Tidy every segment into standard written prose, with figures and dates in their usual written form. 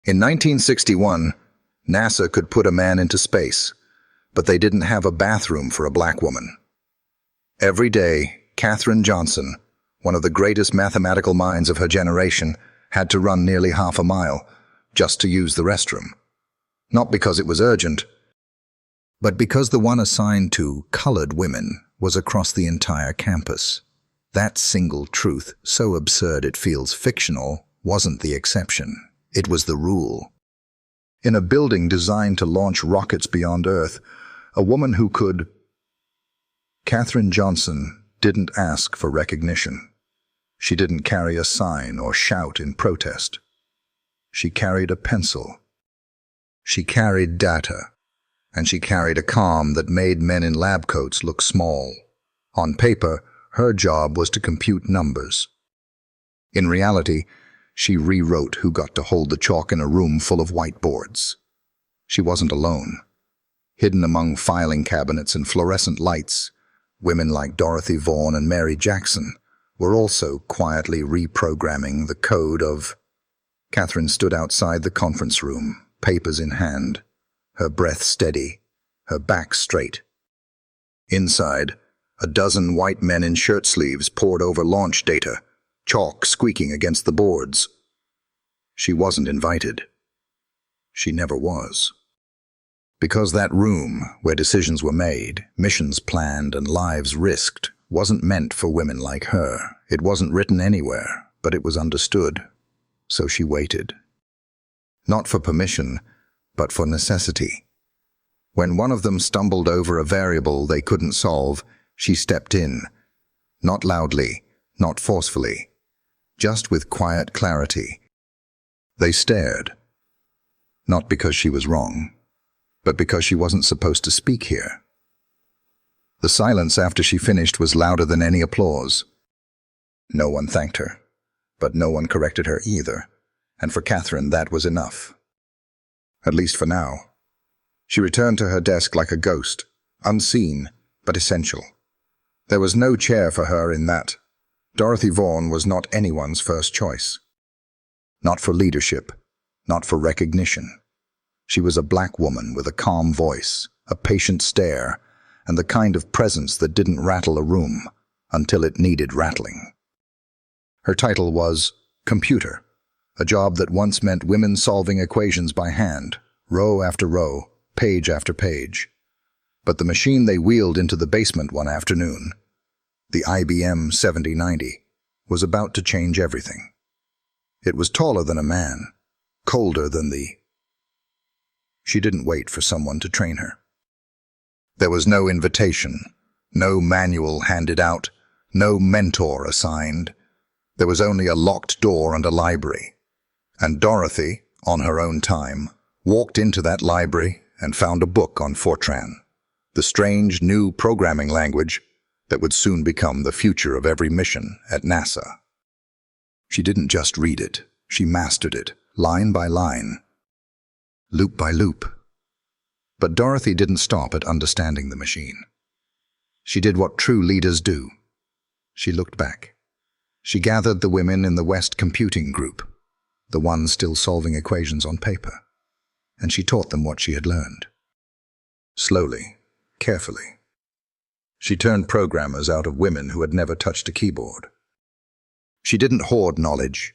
In 1961, NASA could put a man into space, but they didn't have a bathroom for a black woman. Every day, Katherine Johnson, one of the greatest mathematical minds of her generation, had to run nearly half a mile just to use the restroom. Not because it was urgent, but because the one assigned to colored women was across the entire campus. That single truth, so absurd it feels fictional, wasn't the exception. It was the rule. In a building designed to launch rockets beyond Earth, a woman who could... Katherine Johnson didn't ask for recognition. She didn't carry a sign or shout in protest. She carried a pencil. She carried data. And she carried a calm that made men in lab coats look small. On paper, her job was to compute numbers. In reality, she rewrote who got to hold the chalk in a room full of whiteboards. She wasn't alone. Hidden among filing cabinets and fluorescent lights, women like Dorothy Vaughan and Mary Jackson were also quietly reprogramming the code of... Katherine stood outside the conference room, papers in hand, her breath steady, her back straight. Inside, a dozen white men in shirt sleeves pored over launch data, chalk squeaking against the boards. She wasn't invited. She never was. Because that room, where decisions were made, missions planned, and lives risked, wasn't meant for women like her. It wasn't written anywhere, but it was understood. So she waited. Not for permission, but for necessity. When one of them stumbled over a variable they couldn't solve, she stepped in. Not loudly, not forcefully, just with quiet clarity. They stared. Not because she was wrong, but because she wasn't supposed to speak here. The silence after she finished was louder than any applause. No one thanked her, but no one corrected her either, and for Katherine that was enough. At least for now. She returned to her desk like a ghost, unseen, but essential. There was no chair for her in that. Dorothy Vaughan was not anyone's first choice. Not for leadership, not for recognition. She was a black woman with a calm voice, a patient stare, and the kind of presence that didn't rattle a room until it needed rattling. Her title was computer, a job that once meant women solving equations by hand, row after row, page after page. But the machine they wheeled into the basement one afternoon, the IBM 7090, was about to change everything. It was taller than a man, colder than the... She didn't wait for someone to train her. There was no invitation, no manual handed out, no mentor assigned. There was only a locked door and a library. And Dorothy, on her own time, walked into that library and found a book on Fortran, the strange new programming language that would soon become the future of every mission at NASA. She didn't just read it, she mastered it, line by line, loop by loop. But Dorothy didn't stop at understanding the machine. She did what true leaders do. She looked back. She gathered the women in the West Computing Group, the ones still solving equations on paper, and she taught them what she had learned. Slowly, carefully. She turned programmers out of women who had never touched a keyboard. She didn't hoard knowledge.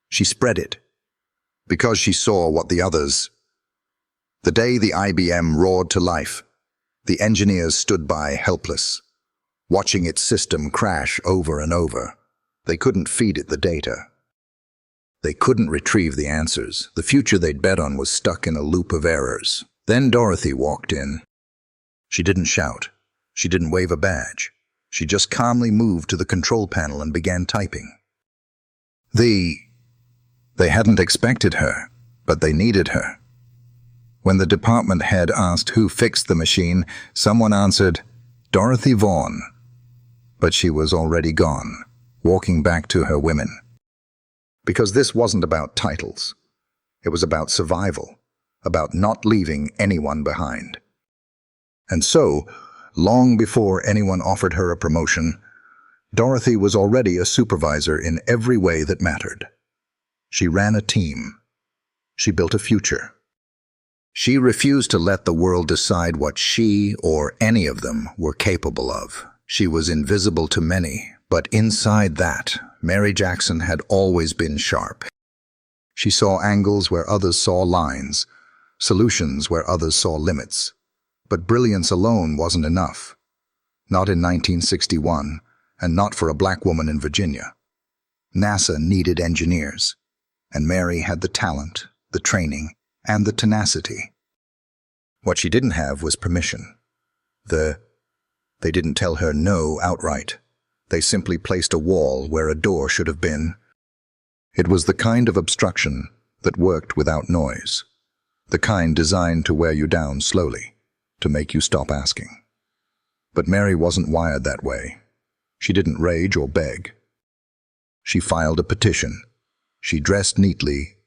She spread it, because she saw what the others... The day the IBM roared to life, the engineers stood by helpless, watching its system crash over and over. They couldn't feed it the data. They couldn't retrieve the answers. The future they'd bet on was stuck in a loop of errors. Then Dorothy walked in. She didn't shout. She didn't wave a badge. She just calmly moved to the control panel and began typing. They hadn't expected her, but they needed her. When the department head asked who fixed the machine, someone answered, Dorothy Vaughan. But she was already gone, walking back to her women. Because this wasn't about titles. It was about survival, about not leaving anyone behind. And so, long before anyone offered her a promotion, Dorothy was already a supervisor in every way that mattered. She ran a team. She built a future. She refused to let the world decide what she or any of them were capable of. She was invisible to many, but inside that, Mary Jackson had always been sharp. She saw angles where others saw lines, solutions where others saw limits. But brilliance alone wasn't enough. Not in 1961, and not for a black woman in Virginia. NASA needed engineers, and Mary had the talent, the training, and the tenacity. What she didn't have was permission. They didn't tell her no outright. They simply placed a wall where a door should have been. It was the kind of obstruction that worked without noise, the kind designed to wear you down slowly, to make you stop asking. But Mary wasn't wired that way. She didn't rage or beg. She filed a petition. She dressed neatly,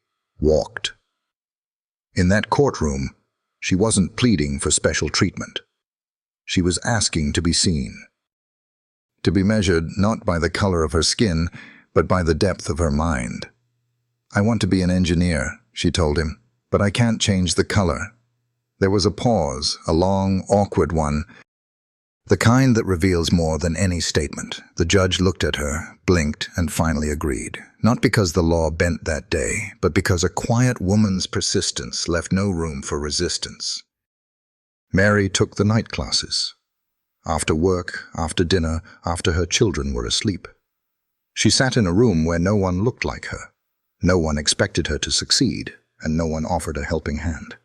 walked. In that courtroom, she wasn't pleading for special treatment. She was asking to be seen. To be measured not by the color of her skin, but by the depth of her mind. "I want to be an engineer," she told him, "but I can't change the color." There was a pause, a long, awkward one, the kind that reveals more than any statement. The judge looked at her, blinked, and finally agreed. Not because the law bent that day, but because a quiet woman's persistence left no room for resistance. Mary took the night classes. After work, after dinner, after her children were asleep. She sat in a room where no one looked like her. No one expected her to succeed, and no one offered a helping hand.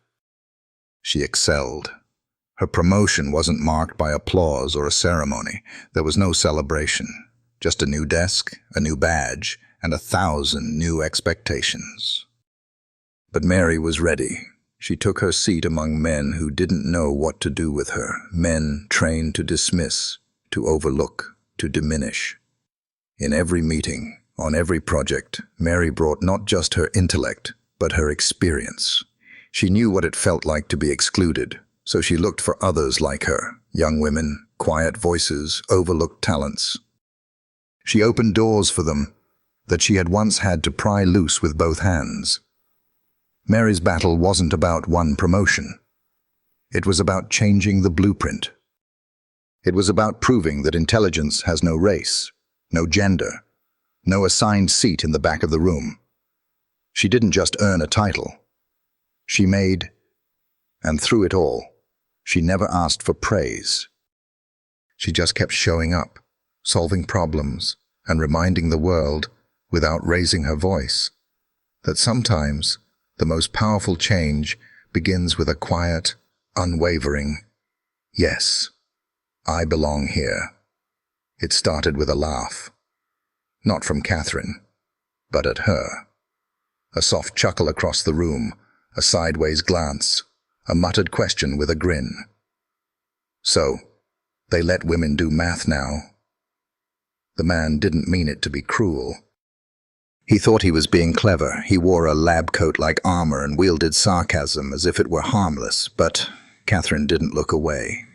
She excelled. Her promotion wasn't marked by applause or a ceremony. There was no celebration, just a new desk, a new badge, and 1,000 new expectations. But Mary was ready. She took her seat among men who didn't know what to do with her, men trained to dismiss, to overlook, to diminish. In every meeting, on every project, Mary brought not just her intellect, but her experience. She knew what it felt like to be excluded, so she looked for others like her, young women, quiet voices, overlooked talents. She opened doors for them that she had once had to pry loose with both hands. Mary's battle wasn't about one promotion. It was about changing the blueprint. It was about proving that intelligence has no race, no gender, no assigned seat in the back of the room. She didn't just earn a title. She made, and through it all, she never asked for praise. She just kept showing up, solving problems, and reminding the world, without raising her voice, that sometimes the most powerful change begins with a quiet, unwavering, "Yes, I belong here." It started with a laugh. Not from Katherine, but at her. A soft chuckle across the room, a sideways glance, a muttered question with a grin. "So, they let women do math now?" The man didn't mean it to be cruel. He thought he was being clever. He wore a lab coat like armor and wielded sarcasm as if it were harmless, but Katherine didn't look away.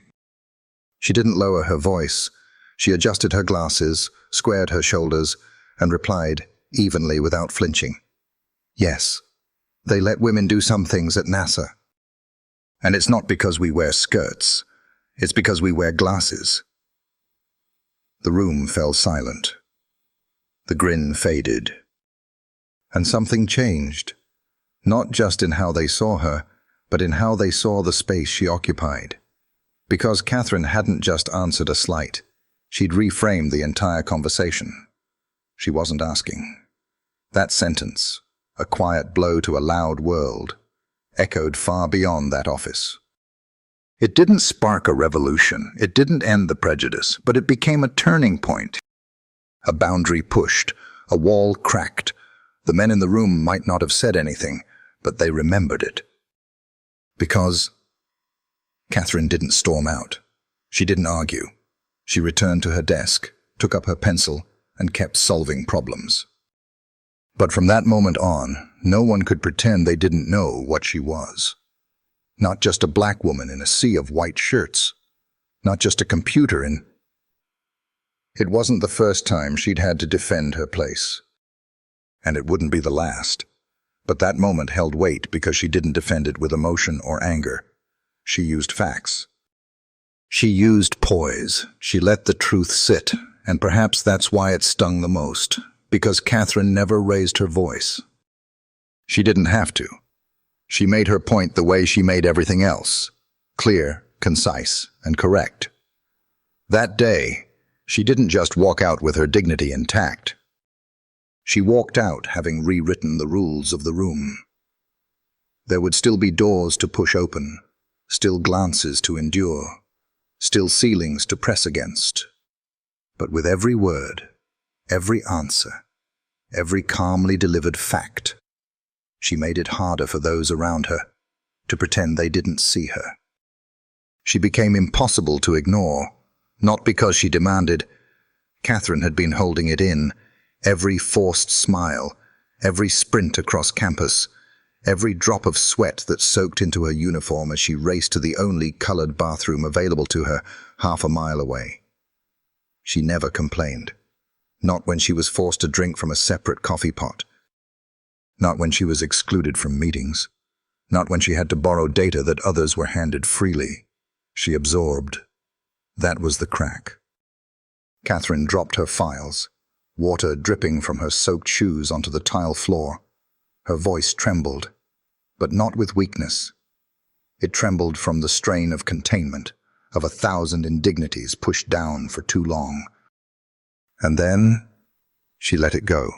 She didn't lower her voice. She adjusted her glasses, squared her shoulders, and replied evenly without flinching. "Yes, they let women do some things at NASA. And it's not because we wear skirts. It's because we wear glasses." The room fell silent. The grin faded. And something changed, not just in how they saw her, but in how they saw the space she occupied. Because Katherine hadn't just answered a slight, she'd reframed the entire conversation. She wasn't asking. That sentence, a quiet blow to a loud world, echoed far beyond that office. It didn't spark a revolution, it didn't end the prejudice, but it became a turning point. A boundary pushed, a wall cracked. The men in the room might not have said anything, but they remembered it. Because Katherine didn't storm out. She didn't argue. She returned to her desk, took up her pencil, and kept solving problems. But from that moment on, no one could pretend they didn't know what she was. Not just a black woman in a sea of white shirts. Not just a computer in... It wasn't the first time she'd had to defend her place. And it wouldn't be the last. But that moment held weight because she didn't defend it with emotion or anger. She used facts. She used poise. She let the truth sit, and perhaps that's why it stung the most, because Katherine never raised her voice. She didn't have to. She made her point the way she made everything else, clear, concise, and correct. That day, she didn't just walk out with her dignity intact. She walked out having rewritten the rules of the room. There would still be doors to push open, still glances to endure, still ceilings to press against. But with every word, every answer, every calmly delivered fact, she made it harder for those around her to pretend they didn't see her. She became impossible to ignore, not because she demanded. Katherine had been holding it in, every forced smile, every sprint across campus, every drop of sweat that soaked into her uniform as she raced to the only colored bathroom available to her half a mile away. She never complained, not when she was forced to drink from a separate coffee pot, not when she was excluded from meetings, not when she had to borrow data that others were handed freely. She absorbed. That was the crack. Katherine dropped her files, water dripping from her soaked shoes onto the tile floor. Her voice trembled, but not with weakness. It trembled from the strain of containment, of 1,000 indignities pushed down for too long. And then she let it go.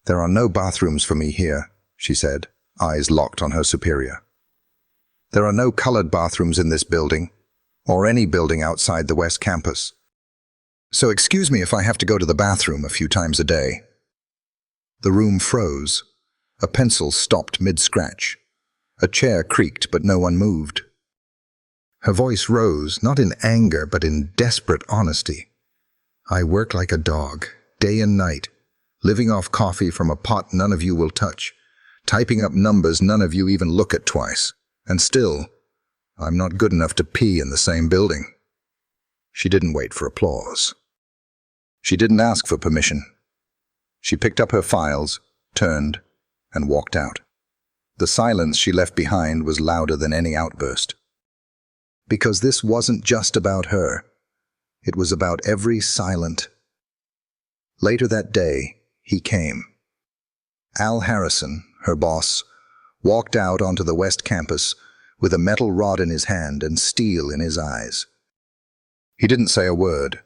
"There are no bathrooms for me here," she said, eyes locked on her superior. "There are no colored bathrooms in this building, or any building outside the West Campus. So excuse me if I have to go to the bathroom a few times a day." The room froze. A pencil stopped mid-scratch. A chair creaked, but no one moved. Her voice rose, not in anger, but in desperate honesty. "I work like a dog, day and night, living off coffee from a pot none of you will touch, typing up numbers none of you even look at twice, and still, I'm not good enough to pee in the same building." She didn't wait for applause. She didn't ask for permission. She picked up her files, turned, and walked out. The silence she left behind was louder than any outburst. Because this wasn't just about her. It was about every silent. Later that day, he came. Al Harrison, her boss, walked out onto the West Campus with a metal rod in his hand and steel in his eyes. He didn't say a word.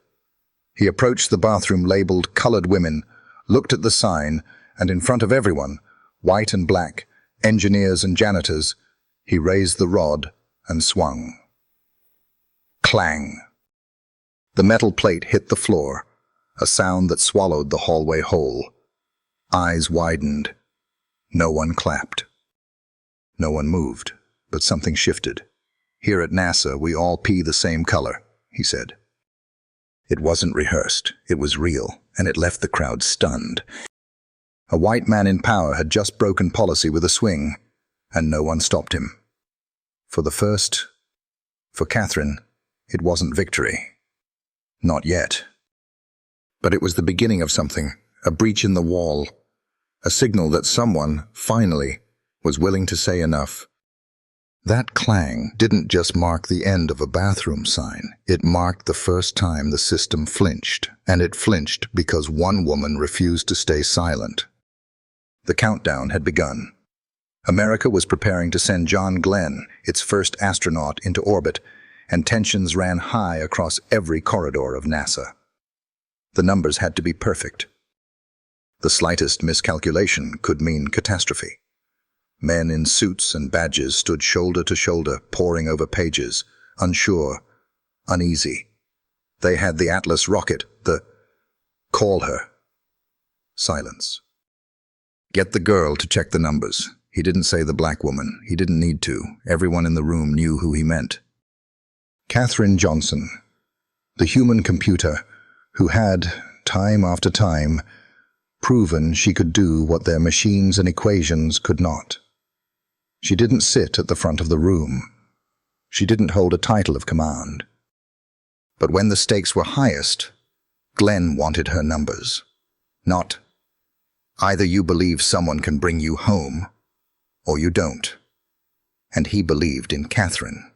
He approached the bathroom labeled "Colored Women," looked at the sign, and in front of everyone, white and black, engineers and janitors, he raised the rod and swung. Clang! The metal plate hit the floor, a sound that swallowed the hallway whole. Eyes widened. No one clapped. No one moved, but something shifted. "Here at NASA, we all pee the same color," he said. It wasn't rehearsed, it was real, and it left the crowd stunned. A white man in power had just broken policy with a swing, and no one stopped him. For Katherine, it wasn't victory. Not yet. But it was the beginning of something, a breach in the wall, a signal that someone, finally, was willing to say enough. That clang didn't just mark the end of a bathroom sign. It marked the first time the system flinched, and it flinched because one woman refused to stay silent. The countdown had begun. America was preparing to send John Glenn, its first astronaut, into orbit, and tensions ran high across every corridor of NASA. The numbers had to be perfect. The slightest miscalculation could mean catastrophe. Men in suits and badges stood shoulder to shoulder, poring over pages, unsure, uneasy. They had the Atlas rocket, call her. Silence. Get the girl to check the numbers. He didn't say the black woman. He didn't need to. Everyone in the room knew who he meant. Katherine Johnson, the human computer who had, time after time, proven she could do what their machines and equations could not. She didn't sit at the front of the room. She didn't hold a title of command. But when the stakes were highest, Glenn wanted her numbers. Not Either you believe someone can bring you home, or you don't. And he believed in Katherine.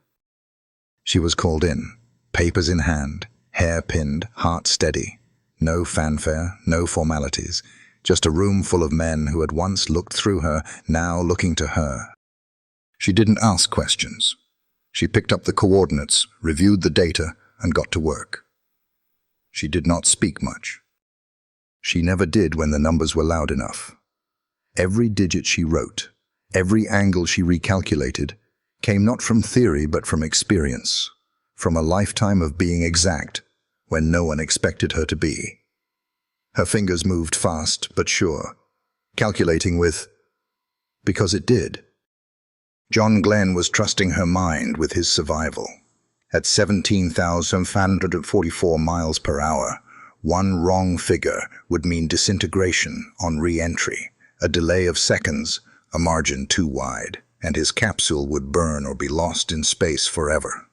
She was called in, papers in hand, hair pinned, heart steady. No fanfare, no formalities, just a room full of men who had once looked through her, now looking to her. She didn't ask questions. She picked up the coordinates, reviewed the data, and got to work. She did not speak much. She never did when the numbers were loud enough. Every digit she wrote, every angle she recalculated, came not from theory but from experience, from a lifetime of being exact when no one expected her to be. Her fingers moved fast but sure, calculating because it did. John Glenn was trusting her mind with his survival. At 17,544 miles per hour, one wrong figure would mean disintegration on re-entry, a delay of seconds, a margin too wide, and his capsule would burn or be lost in space forever.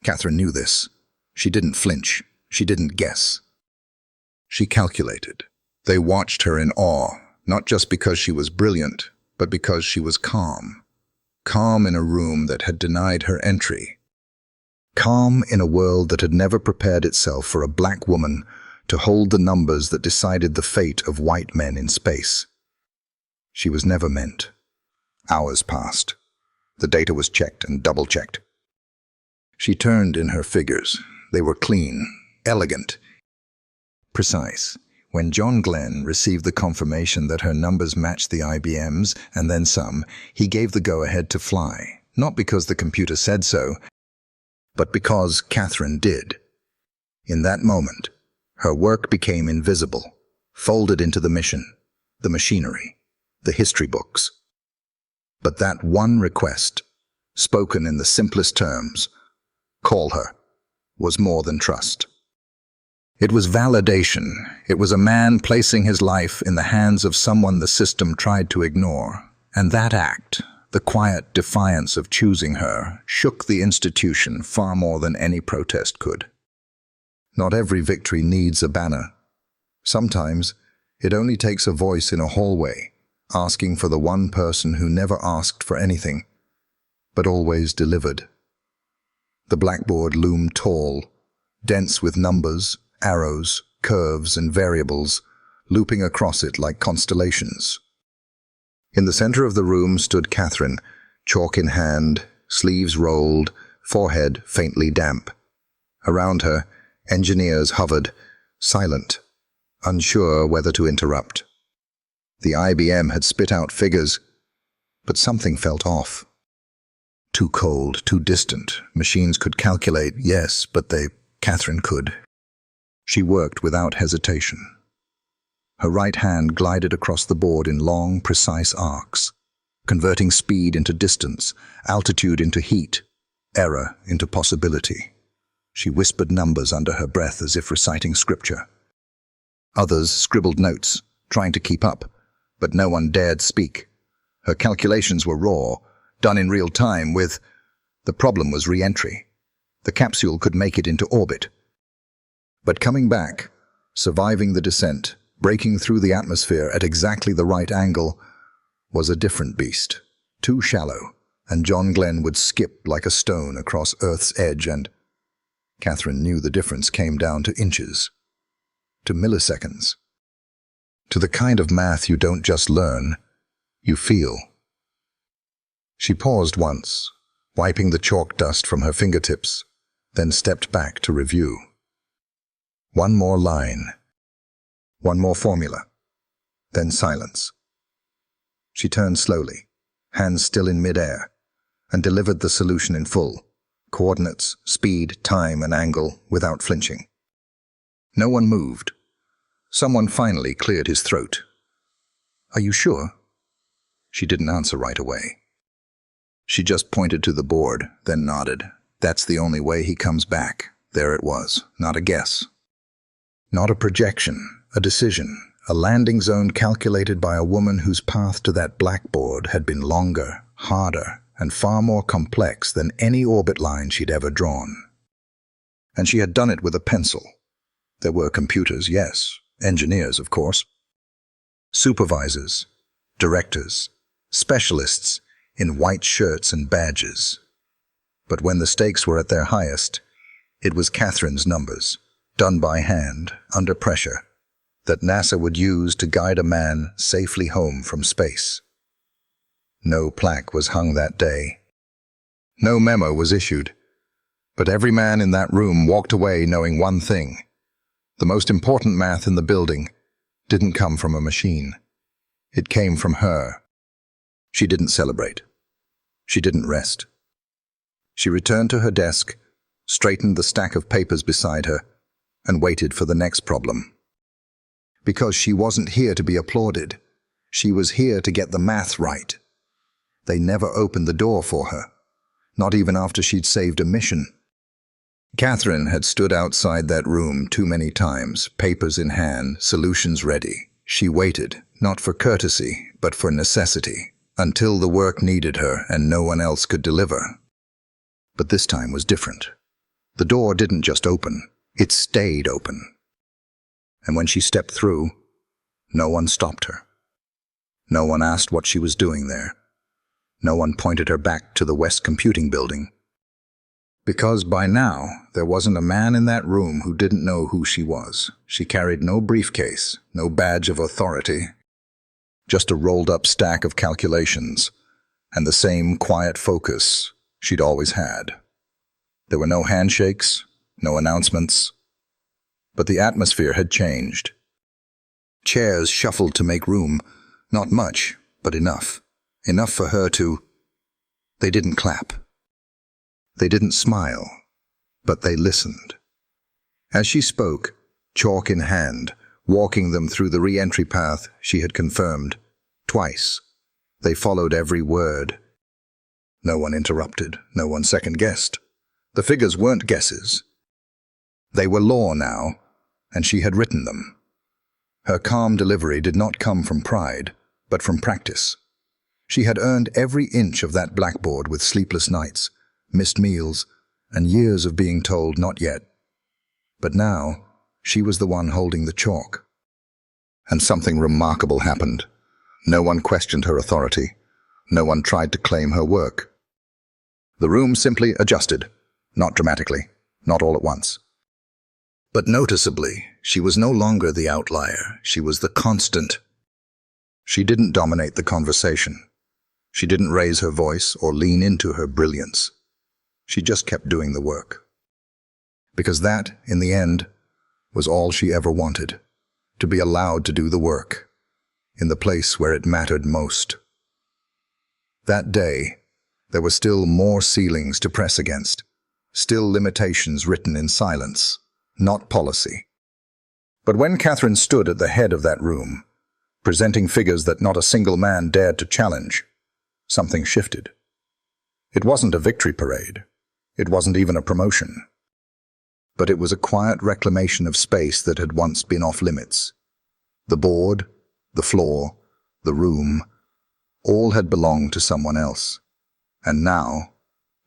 Katherine knew this. She didn't flinch. She didn't guess. She calculated. They watched her in awe, not just because she was brilliant, but because she was calm. Calm in a room that had denied her entry. Calm in a world that had never prepared itself for a black woman to hold the numbers that decided the fate of white men in space. She was never meant. Hours passed. The data was checked and double-checked. She turned in her figures. They were clean, elegant, precise. When John Glenn received the confirmation that her numbers matched the IBM's and then some, he gave the go-ahead to fly, not because the computer said so, but because Katherine did. In that moment, her work became invisible, folded into the mission, the machinery, the history books. But that one request, spoken in the simplest terms, call her, was more than trust. It was validation. It was a man placing his life in the hands of someone the system tried to ignore. And that act, the quiet defiance of choosing her, shook the institution far more than any protest could. Not every victory needs a banner. Sometimes it only takes a voice in a hallway, asking for the one person who never asked for anything, but always delivered. The blackboard loomed tall, dense with numbers, arrows, curves, and variables, looping across it like constellations. In the center of the room stood Katherine, chalk in hand, sleeves rolled, forehead faintly damp. Around her, engineers hovered, silent, unsure whether to interrupt. The IBM had spit out figures, but something felt off. Too cold, too distant. Machines could calculate, yes, but Katherine could. She worked without hesitation. Her right hand glided across the board in long, precise arcs, converting speed into distance, altitude into heat, error into possibility. She whispered numbers under her breath as if reciting scripture. Others scribbled notes, trying to keep up, but no one dared speak. Her calculations were raw, done in real time the problem was re-entry. The capsule could make it into orbit. But coming back, surviving the descent, breaking through the atmosphere at exactly the right angle, was a different beast, too shallow, and John Glenn would skip like a stone across Earth's edge, and Katherine knew the difference came down to inches, to milliseconds, to the kind of math you don't just learn, you feel. She paused once, wiping the chalk dust from her fingertips, then stepped back to review. One more line, one more formula, then silence. She turned slowly, hands still in midair, and delivered the solution in full, coordinates, speed, time, and angle, without flinching. No one moved. Someone finally cleared his throat. "Are you sure?" She didn't answer right away. She just pointed to the board, then nodded. That's the only way he comes back. There it was, not a guess. Not a projection, a decision, a landing zone calculated by a woman whose path to that blackboard had been longer, harder, and far more complex than any orbit line she'd ever drawn. And she had done it with a pencil. There were computers, yes, engineers, of course. Supervisors, directors, specialists in white shirts and badges. But when the stakes were at their highest, it was Katherine's numbers, done by hand, under pressure, that NASA would use to guide a man safely home from space. No plaque was hung that day. No memo was issued. But every man in that room walked away knowing one thing. The most important math in the building didn't come from a machine. It came from her. She didn't celebrate. She didn't rest. She returned to her desk, straightened the stack of papers beside her, and waited for the next problem. Because she wasn't here to be applauded. She was here to get the math right. They never opened the door for her, not even after she'd saved a mission. Katherine had stood outside that room too many times, papers in hand, solutions ready. She waited, not for courtesy, but for necessity, until the work needed her and no one else could deliver. But this time was different. The door didn't just open, it stayed open. And when she stepped through, no one stopped her. No one asked what she was doing there. No one pointed her back to the West Computing Building. Because by now, there wasn't a man in that room who didn't know who she was. She carried no briefcase, no badge of authority, just a rolled-up stack of calculations, and the same quiet focus she'd always had. There were no handshakes, no announcements, but the atmosphere had changed. Chairs shuffled to make room, not much, but enough. Enough for her to... They didn't clap. They didn't smile, but they listened. As she spoke, chalk in hand, walking them through the re-entry path she had confirmed, twice, they followed every word. No one interrupted, no one second-guessed. The figures weren't guesses. They were law now, and she had written them. Her calm delivery did not come from pride, but from practice. She had earned every inch of that blackboard with sleepless nights, missed meals, and years of being told not yet. But now, she was the one holding the chalk. And something remarkable happened. No one questioned her authority. No one tried to claim her work. The room simply adjusted, not dramatically, not all at once. But noticeably, she was no longer the outlier. She was the constant. She didn't dominate the conversation. She didn't raise her voice or lean into her brilliance. She just kept doing the work. Because that, in the end, was all she ever wanted, to be allowed to do the work, in the place where it mattered most. That day, there were still more ceilings to press against, still limitations written in silence, not policy. But when Katherine stood at the head of that room, presenting figures that not a single man dared to challenge, something shifted. It wasn't a victory parade. It wasn't even a promotion. But it was a quiet reclamation of space that had once been off limits. The board, the floor, the room, all had belonged to someone else. And now,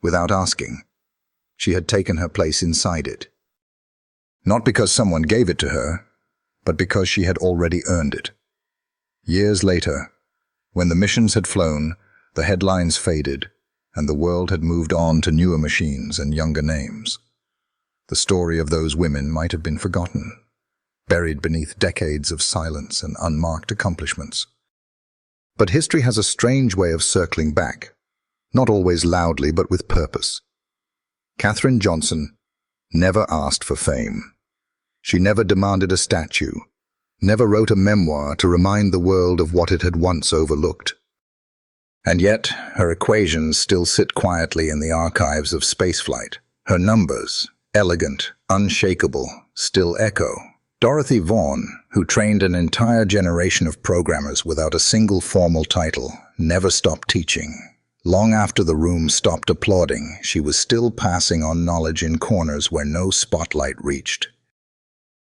without asking, she had taken her place inside it. Not because someone gave it to her, but because she had already earned it. Years later, when the missions had flown, the headlines faded, and the world had moved on to newer machines and younger names. The story of those women might have been forgotten, buried beneath decades of silence and unmarked accomplishments. But history has a strange way of circling back, not always loudly but with purpose. Katherine Johnson never asked for fame. She never demanded a statue, never wrote a memoir to remind the world of what it had once overlooked. And yet, her equations still sit quietly in the archives of spaceflight. Her numbers, elegant, unshakable, still echo. Dorothy Vaughan, who trained an entire generation of programmers without a single formal title, never stopped teaching. Long after the room stopped applauding, she was still passing on knowledge in corners where no spotlight reached.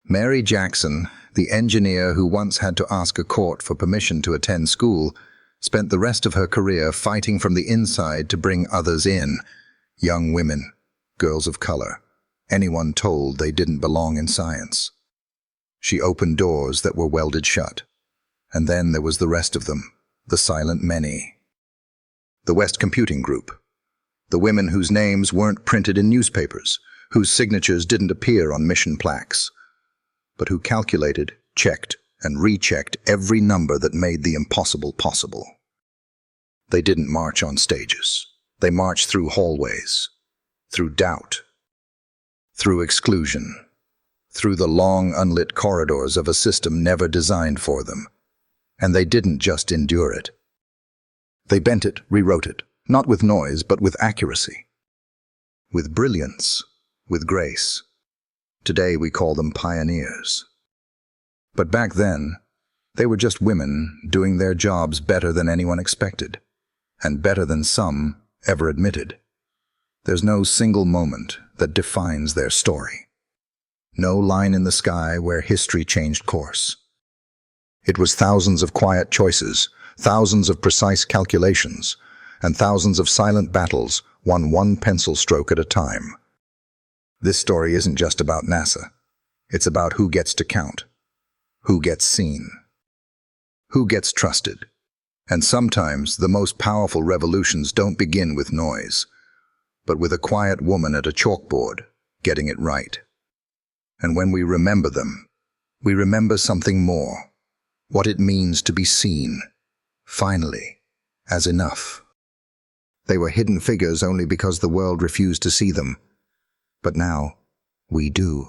Mary Jackson, the engineer who once had to ask a court for permission to attend school, spent the rest of her career fighting from the inside to bring others in, young women, girls of color, anyone told they didn't belong in science. She opened doors that were welded shut, And then there was the rest of them, the silent many. The West Computing Group. The women whose names weren't printed in newspapers, whose signatures didn't appear on mission plaques, but who calculated, checked, and rechecked every number that made the impossible possible. They didn't march on stages. They marched through hallways, through doubt, through exclusion, through the long, unlit corridors of a system never designed for them. And they didn't just endure it. They bent it, rewrote it, not with noise, but with accuracy, with brilliance, with grace. Today we call them pioneers. But back then, they were just women doing their jobs better than anyone expected, and better than some ever admitted. There's no single moment that defines their story. No line in the sky where history changed course. It was thousands of quiet choices, thousands of precise calculations, and thousands of silent battles won one pencil stroke at a time. This story isn't just about NASA. It's about who gets to count, who gets seen, who gets trusted. And sometimes the most powerful revolutions don't begin with noise, but with a quiet woman at a chalkboard getting it right. And when we remember them, we remember something more, what it means to be seen, finally, as enough. They were hidden figures only because the world refused to see them. But now, we do.